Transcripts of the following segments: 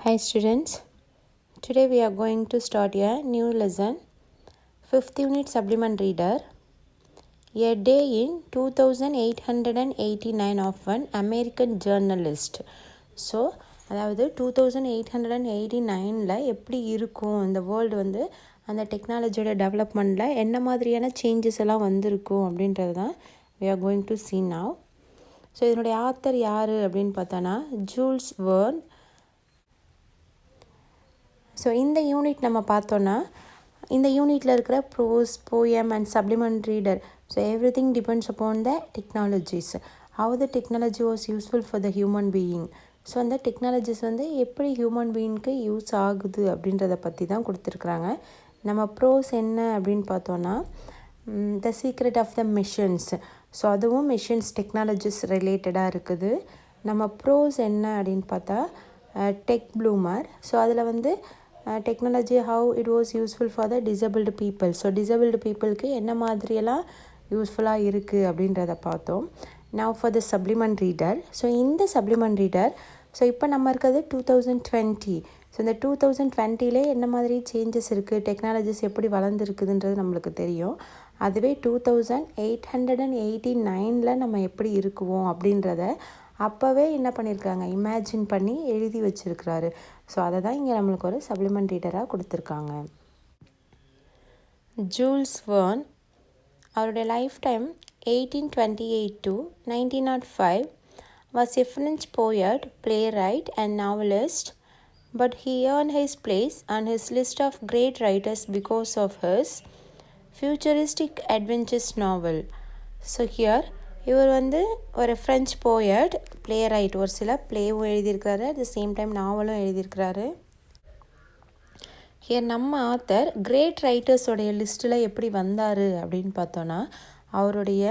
Hi students, today we are going to start a new lesson, 5th unit supplement reader, a day in 2889 of an American journalist. So, அதாவது 2889ல எப்படி இருக்கும் இந்த world வந்து அந்த டெக்னாலஜியோட டெவலப்மெண்ட்டில் என்ன மாதிரியான சேஞ்சஸ் எல்லாம் வந்திருக்கும் அப்படின்றது தான் we are going to see now. So இதனுடைய ஆத்தர் யார் அப்படின்னு பார்த்தோன்னா ஜூல்ஸ் வேர்ன். ஸோ இந்த யூனிட் நம்ம பார்த்தோன்னா இந்த யூனிட்டில் இருக்கிற prose poem and supplement reader so every thing depends upon the technologies how the technology was useful for the human being. So அந்த டெக்னாலஜிஸ் வந்து எப்படி ஹியூமன் பீயிங்க்கு யூஸ் ஆகுது அப்படின்றத பற்றி தான் கொடுத்துருக்குறாங்க. நம்ம ப்ரோஸ் என்ன அப்படின்னு பார்த்தோன்னா the secret of the missions. So அதுவும் மிஷன்ஸ் டெக்னாலஜிஸ் ரிலேட்டடாக இருக்குது. நம்ம ப்ரோஸ் என்ன அப்படின்னு பார்த்தா டெக் ப்ளூமர். ஸோ அதில் வந்து technology how it was useful for the disabled people. So disabled பீப்புளுக்கு என்ன மாதிரியெல்லாம் யூஸ்ஃபுல்லாக இருக்குது அப்படின்றத பார்த்தோம். Now for the supplement reader. So இந்த சப்ளிமெண்ட் ரீடர் ஸோ இப்போ நம்ம இருக்கிறது 2020. ஸோ இந்த 2020லே என்ன மாதிரி சேஞ்சஸ் இருக்குது, டெக்னாலஜிஸ் எப்படி வளர்ந்துருக்குதுன்றது நம்மளுக்கு தெரியும். அதுவே 2889ல் நம்ம எப்படி இருக்குவோம் அப்படின்றத அப்போவே என்ன பண்ணியிருக்காங்க, இமேஜின் பண்ணி எழுதி வச்சுருக்கிறாரு. ஸோ அதை தான் இங்கே நம்மளுக்கு ஒரு சப்ளிமெண்ட் ரீடராக கொடுத்துருக்காங்க. ஜூல்ஸ் வேர்ன் அவருடைய life time 1828 to 1905 was a French poet, playwright and novelist, but he earned his place on his list of great writers because of his futuristic adventures novel. So here இவர் வந்து ஒரு French poet, play right, ஒரு சில ப்ளேவும் எழுதியிருக்கிறாரு, at the same time நாவலும் எழுதியிருக்கிறாரு. Here நம்ம ஆத்தர் கிரேட் ரைட்டர்ஸோடைய லிஸ்ட்டில் எப்படி வந்தார் அப்படின்னு பார்த்தோன்னா அவருடைய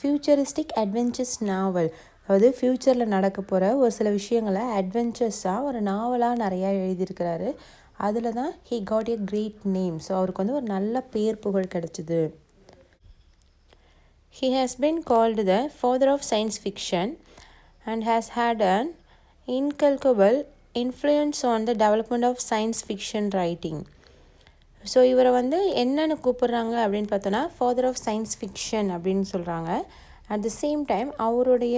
ஃப்யூச்சரிஸ்டிக் அட்வென்ச்சர்ஸ் நாவல், அதாவது ஃப்யூச்சரில் நடக்க போகிற ஒரு சில விஷயங்களை அட்வென்ச்சர்ஸாக ஒரு நாவலாக நிறையா எழுதியிருக்கிறாரு. அதில் தான் he got a great name. So அவருக்கு வந்து ஒரு நல்ல பேர் புகழ் கிடச்சிது. He has been called the father of science fiction and has had an incalculable influence on the development of science fiction writing. So இவரை வந்து என்னென்னு கூப்பிட்றாங்க அப்படின்னு பார்த்தோன்னா ஃபாதர் ஆஃப் சயின்ஸ் ஃபிக்ஷன் அப்படின்னு சொல்கிறாங்க. அட் த சேம் டைம் அவருடைய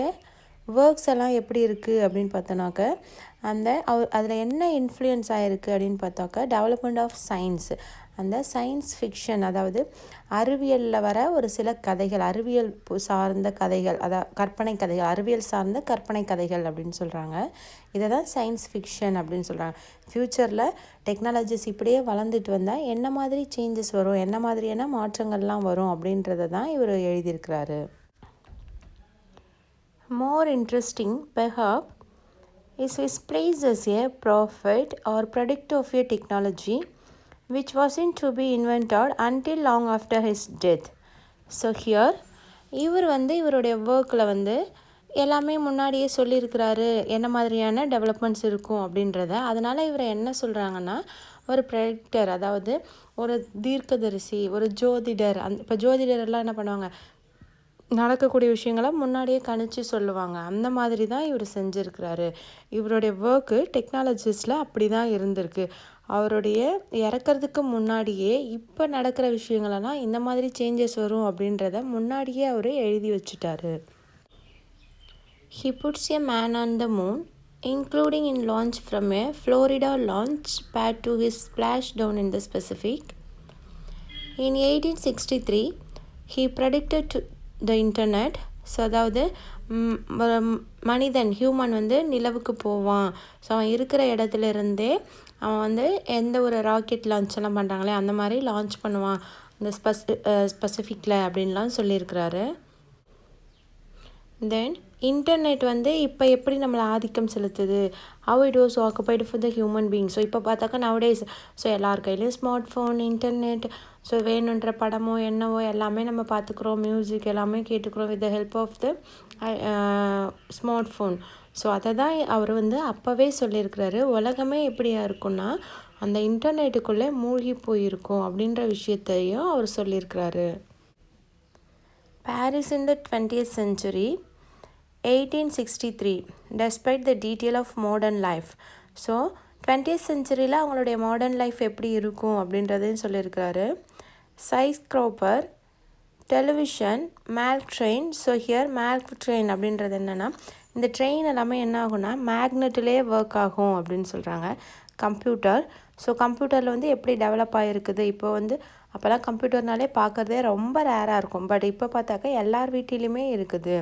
works எல்லாம் எப்படி இருக்குது அப்படின்னு பார்த்தோன்னாக்க அதில் என்ன இன்ஃப்ளூயன்ஸ் ஆகிருக்கு அப்படின்னு பார்த்தாக்கா டெவலப்மெண்ட் ஆஃப் சயின்ஸ், அந்த சயின்ஸ் ஃபிக்ஷன், அதாவது அறிவியலில் வர ஒரு சில கதைகள், அறிவியல் சார்ந்த கதைகள், கற்பனை கதைகள், அறிவியல் சார்ந்த கற்பனை கதைகள் அப்படின்னு சொல்கிறாங்க. இதை தான் சயின்ஸ் ஃபிக்ஷன் அப்படின்னு சொல்கிறாங்க. ஃப்யூச்சரில் டெக்னாலஜிஸ் இப்படியே வளர்ந்துட்டு வந்தால் என்ன மாதிரி சேஞ்சஸ் வரும், என்ன மாதிரியான மாற்றங்கள்லாம் வரும் அப்படின்றத தான் இவர் எழுதியிருக்கிறாரு. More interesting perhaps is his place as a prophet or predictor of a technology which wasn't to be invented until long after his death. So here இவர் வந்து இவருடைய ஒர்க்கில் வந்து எல்லாமே முன்னாடியே சொல்லியிருக்கிறாரு என்ன மாதிரியான டெவலப்மெண்ட்ஸ் இருக்கும் அப்படின்றத. அதனால் இவரை என்ன சொல்கிறாங்கன்னா ஒரு ப்ரெடிக்டர், அதாவது ஒரு தீர்க்கதரிசி, ஒரு ஜோதிடர். இப்போ ஜோதிடரெல்லாம் என்ன பண்ணுவாங்க, நடக்கக்கூடிய விஷயங்களை முன்னாடியே கணிச்சு சொல்லுவாங்க. அந்த மாதிரி தான் இவர் செஞ்சுருக்கிறாரு. இவருடைய ஒர்க்கு டெக்னாலஜிஸில் அப்படி தான் இருந்திருக்கு. அவருடைய இறக்கிறதுக்கு முன்னாடியே இப்போ நடக்கிற விஷயங்களெல்லாம் இந்த மாதிரி சேஞ்சஸ் வரும் அப்படின்றத முன்னாடியே அவர் எழுதி வச்சுட்டாரு. He puts a man on the moon, including in launch from a Florida launch pad to his splashdown in the Pacific. In 1863, he predicted the internet. So அதாவது மனிதன், ஹியூமன் வந்து நிலவுக்கு போவான். ஸோ அவன் இருக்கிற இடத்துல இருந்தே அவன் வந்து எந்த ஒரு ராக்கெட் லான்ச் எல்லாம் பண்ணுறாங்களே அந்த மாதிரி லான்ச் பண்ணுவான் இந்த ஸ்பெசிஃபிக்கில் அப்படின்லாம் சொல்லியிருக்கிறாரு. தென் இன்டர்நெட் வந்து இப்போ எப்படி நம்மளை ஆதிக்கம் செலுத்துது, how it was occupied for the human being. So இப்போ பார்த்தாக்கா நவடேஸ் ஸோ எல்லார் கையிலையும் ஸ்மார்ட் ஃபோன், இன்டர்நெட். ஸோ வேணுன்ற படமோ என்னவோ எல்லாமே நம்ம பார்த்துக்குறோம், மியூசிக் எல்லாமே கேட்டுக்கிறோம் with the help of the smart phone. So அதை தான் அவர் வந்து அப்போவே சொல்லியிருக்கிறாரு, உலகமே எப்படியா இருக்குன்னா அந்த இன்டர்நெட்டுக்குள்ளே மூழ்கி போயிருக்கும் அப்படின்ற விஷயத்தையும் அவர் சொல்லியிருக்கிறாரு. Paris in the 20th century, 1863, despite the detail of modern life. So 20th செஞ்சுரியில் அவங்களுடைய மாடர்ன் லைஃப் எப்படி இருக்கும் அப்படின்றதையும் சொல்லியிருக்கிறாரு. Skyscraper, television, mail train. So here mail train அப்படின்றது என்னென்னா, இந்த ட்ரெயின் எல்லாமே என்ன ஆகும்னா மேக்னெட்டிலே ஒர்க் ஆகும் அப்படின்னு சொல்கிறாங்க. கம்ப்யூட்டர், ஸோ கம்ப்யூட்டரில் வந்து எப்படி டெவலப் ஆகிருக்குது, இப்போ வந்து அப்போல்லாம் கம்ப்யூட்டர்னாலே பார்க்குறதே ரொம்ப ரேராக இருக்கும், பட் இப்போ பார்த்தாக்கா எல்லார் வீட்டிலையுமே இருக்குது.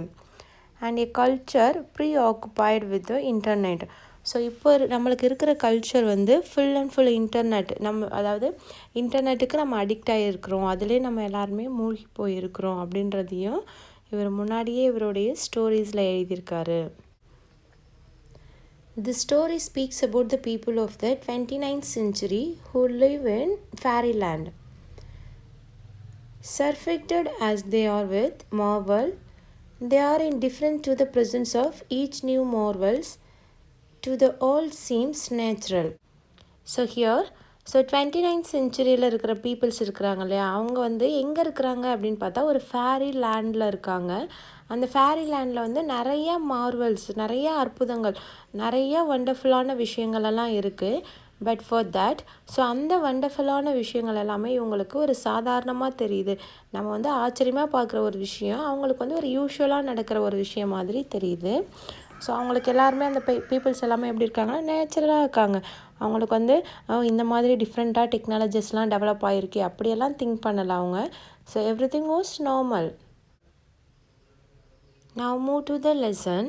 And a culture preoccupied with internet. So இப்போ நம்மளுக்கு இருக்கிற கல்ச்சர் வந்து ஃபுல் அண்ட் ஃபுல் இன்டர்நெட், அதாவது இன்டர்நெட்டுக்கு நம்ம அடிக்ட் ஆகிருக்கிறோம், அதிலே நம்ம எல்லாருமே மூழ்கி போயிருக்கிறோம் அப்படின்றதையும் இவர் முன்னாடியே இவருடைய ஸ்டோரிஸில் எழுதியிருக்காரு. The story speaks about the people of the 29th century who live in fairyland. Surfeited as they are with marvel, they are indifferent to the presence of each new marvels. To the all seems natural. So here, 29th செஞ்சுரியில் இருக்கிற peoples இருக்கிறாங்க இல்லையா, அவங்க வந்து எங்கே இருக்கிறாங்க அப்படின்னு பார்த்தா ஒரு ஃபேரி லேண்டில் இருக்காங்க. அந்த ஃபேரி லேண்டில் வந்து நிறைய மார்வல்ஸ், நிறைய அற்புதங்கள், நிறைய வண்டர்ஃபுல்லான விஷயங்களெல்லாம் இருக்குது. பட் ஃபார் தேட், ஸோ அந்த வண்டர்ஃபுல்லான விஷயங்கள் எல்லாமே இவங்களுக்கு ஒரு சாதாரணமாக தெரியுது. நம்ம வந்து ஆச்சரியமாக பார்க்குற ஒரு விஷயம் அவங்களுக்கு வந்து ஒரு யூஷுவலாக நடக்கிற ஒரு விஷயம் மாதிரி தெரியுது. ஸோ அவங்களுக்கு எல்லாருமே அந்த பீப்புள்ஸ் எல்லாமே எப்படி இருக்காங்கன்னா நேச்சுரலாக இருக்காங்க. அவங்களுக்கு வந்து இந்த மாதிரி டிஃப்ரெண்ட்டாக டெக்னாலஜிஸ்லாம் டெவலப் ஆகிருக்கு அப்படியெல்லாம் திங்க் பண்ணலை அவங்க. So every thing was normal. Now move to the lesson.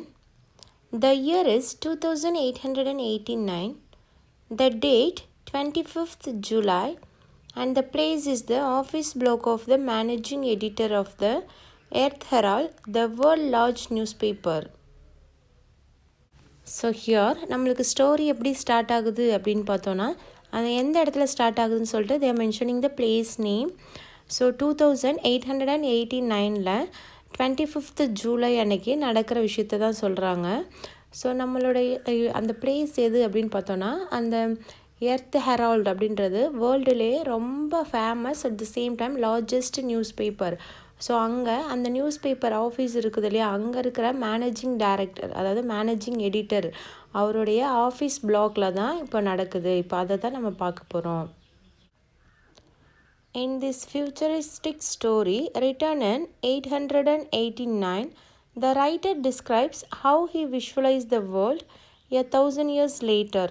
The year is 2889. The date 25th July and the place is the office block of the managing editor of the Earth Herald, the world large newspaper. So here நம்மளுக்கு story எப்படி start ஆகுது அப்படின்னு பார்த்தோன்னா, அது எந்த இடத்துல start ஆகுதுன்னு சொல்லிட்டு they are mentioning the place name. So 2889 25th July அன்னைக்கு நடக்கிற விஷயத்தை தான் சொல்கிறாங்க. ஸோ நம்மளுடைய அந்த பிளேஸ் எது அப்படின்னு பார்த்தோன்னா, அந்த எர்த் ஹெரால்ட் அப்படின்றது வேர்ல்டுலே ரொம்ப famous, at the same time largest news paper. So அங்கே அந்த நியூஸ் பேப்பர் ஆஃபீஸ் இருக்குது இல்லையா, அங்கே இருக்கிற மேனேஜிங் டைரக்டர், அதாவது மேனேஜிங் எடிட்டர், அவருடைய ஆஃபீஸ் பிளாக்ல தான் இப்போ நடக்குது. இப்போ அதை தான் நம்ம பார்க்க போகிறோம். In this futuristic story written in 889, the writer describes how he visualized the world 1000 years later.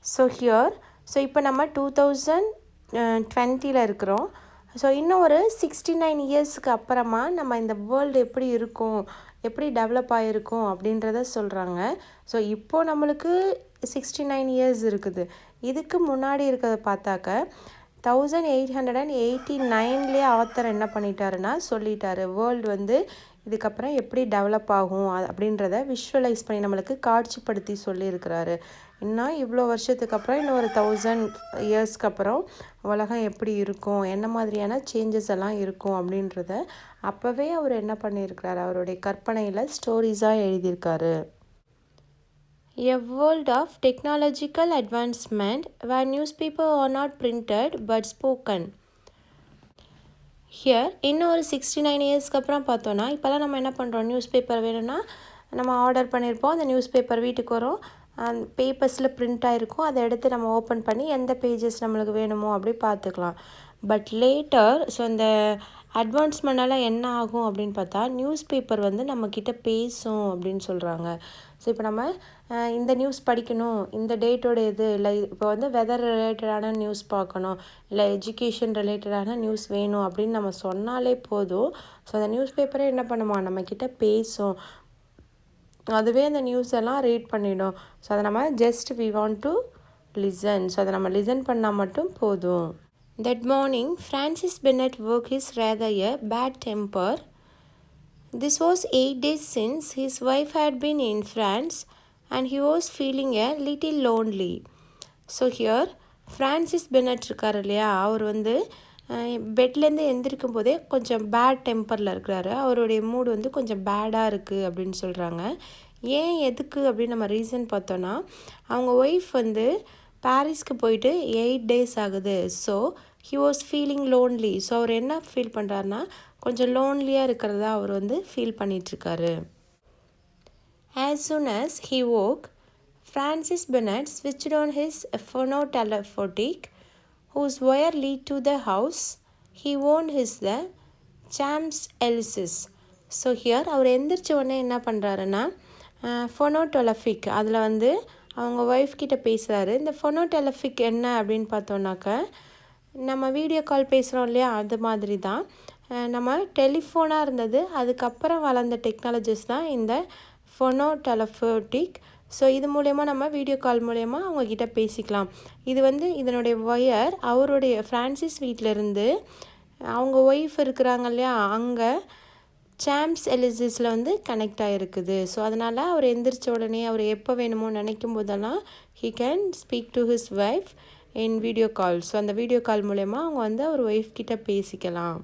So here, இப்போ நம்ம 2020 இருக்கிறோம். ஸோ இன்னும் ஒரு 69 இயர்ஸ்க்கு அப்புறமா நம்ம இந்த வேர்ல்டு எப்படி இருக்கும், எப்படி டெவலப் ஆகிருக்கும் அப்படின்றத சொல்கிறாங்க. ஸோ இப்போது நம்மளுக்கு 69 இயர்ஸ் இருக்குது. இதுக்கு முன்னாடி இருக்கிறத பார்த்தாக்க 1889 ஆத்தர் என்ன பண்ணிட்டாருன்னா சொல்லிட்டாரு, வேர்ல்டு வந்து இதுக்கப்புறம் எப்படி டெவலப் ஆகும் அப்படின்றத விஷுவலைஸ் பண்ணி நம்மளுக்கு காட்சிப்படுத்தி சொல்லியிருக்கிறாரு. இன்னும் இவ்வளோ வருஷத்துக்கு அப்புறம் இன்னும் ஒரு 1000 இயர்ஸ்க்கு அப்புறம் உலகம் எப்படி இருக்கும், என்ன மாதிரியான சேஞ்சஸ் எல்லாம் இருக்கும் அப்படின்றத அப்போவே அவர் என்ன பண்ணியிருக்கிறாரு, அவருடைய கற்பனையில் ஸ்டோரிஸாக எழுதியிருக்காரு. A world of technological advancement where newspaper are not printed but spoken. Here இன்னும் ஒரு 69 இயர்ஸ்க்கு அப்புறம் பார்த்தோன்னா, இப்போலாம் நம்ம என்ன பண்ணுறோம், நியூஸ் பேப்பர் வேணும்னா நம்ம ஆர்டர் பண்ணியிருப்போம், அந்த நியூஸ் பேப்பர் வீட்டுக்கு வரும், அந்த பேப்பர்ஸில் பிரிண்ட் ஆகிருக்கும், அதை எடுத்து நம்ம ஓப்பன் பண்ணி எந்த பேஜஸ் நம்மளுக்கு வேணுமோ அப்படி பார்த்துக்கலாம். பட் லேட்டர், ஸோ இந்த அட்வான்ஸ்மெண்ட்டால் என்ன ஆகும் அப்படின்னு பார்த்தா, நியூஸ் பேப்பர் வந்து நம்மக்கிட்ட பேசும் அப்படின்னு சொல்கிறாங்க. ஸோ இப்போ நம்ம இந்த நியூஸ் படிக்கணும், இந்த டேட்டோட இது இல்லை, இப்போ வந்து வெதர் ரிலேட்டடான நியூஸ் பார்க்கணும், இல்லை எஜுகேஷன் ரிலேட்டடான நியூஸ் வேணும் அப்படின்னு நம்ம சொன்னாலே போதும். ஸோ அந்த நியூஸ் பேப்பரே என்ன பண்ணுமா, நம்மக்கிட்ட பேசும், அதுவே அந்த நியூஸ் எல்லாம் ரீட் பண்ணிடும். ஸோ அதை நம்ம just we want to listen, so அதை நம்ம லிசன் பண்ணால் மட்டும் போதும். That morning, Francis Bennett woke his rather a bad temper. This was 8 days since his wife had been in France and he was feeling a little lonely. So here, Francis Bennett இருக்கார் இல்லையா, அவர் வந்து பெட்லேருந்து எந்திரிக்கும் போதே கொஞ்சம் bad டெம்பரில் இருக்கிறாரு, அவருடைய மூடு வந்து கொஞ்சம் பேடாக இருக்குது அப்படின்னு சொல்கிறாங்க. ஏன் எதுக்கு அப்படின்னு நம்ம ரீசன் பார்த்தோன்னா, அவங்க ஒய்ஃப் வந்து பாரிஸ்க்கு போயிட்டு 8 days ஆகுது. So he was feeling lonely. So அவர் என்ன ஃபீல் பண்ணுறாருனா, கொஞ்சம் லோன்லியாக இருக்கிறதா அவர் வந்து ஃபீல் பண்ணிகிட்ருக்காரு. As soon as he woke, Francis Bennett switched on his phonotelephonic, whose wire lead to the house he owned his the Champs Elysees. So here அவர் எந்திரிச்ச உடனே என்ன பண்ணுறாருன்னா ஃபோனோடெலஃபிக் அதில் வந்து அவங்க ஒய்ஃப் கிட்ட பேசுகிறாரு. இந்த ஃபோனோடெலஃபிக் என்ன அப்படின்னு பார்த்தோன்னாக்க நம்ம வீடியோ கால் பேசுகிறோம் இல்லையா, அது மாதிரி தான். நம்ம டெலிஃபோனாக இருந்தது, அதுக்கப்புறம் வளர்ந்த டெக்னாலஜிஸ் தான் இந்த ஃபோனோடெலஃபோட்டிக். ஸோ இது மூலயமா நம்ம வீடியோ கால் மூலயமா அவங்கக்கிட்ட பேசிக்கலாம். இது வந்து இதனுடைய ஒயர் அவருடைய ஃப்ரான்சிஸ் வீட்டிலேருந்து அவங்க ஒய்ஃப் இருக்கிறாங்க இல்லையா, அங்கே சாம்ஸ் எலிசிஸில் வந்து கனெக்ட் ஆகிருக்குது. ஸோ அதனால் அவர் எந்திரிச்ச உடனே அவர் எப்போ வேணுமோ நினைக்கும் போதெல்லாம் he can speak to his wife in video call. So அந்த வீடியோ கால் மூலயமா அவங்க வந்து அவர் ஒய்ஃப் கிட்ட பேசிக்கலாம்.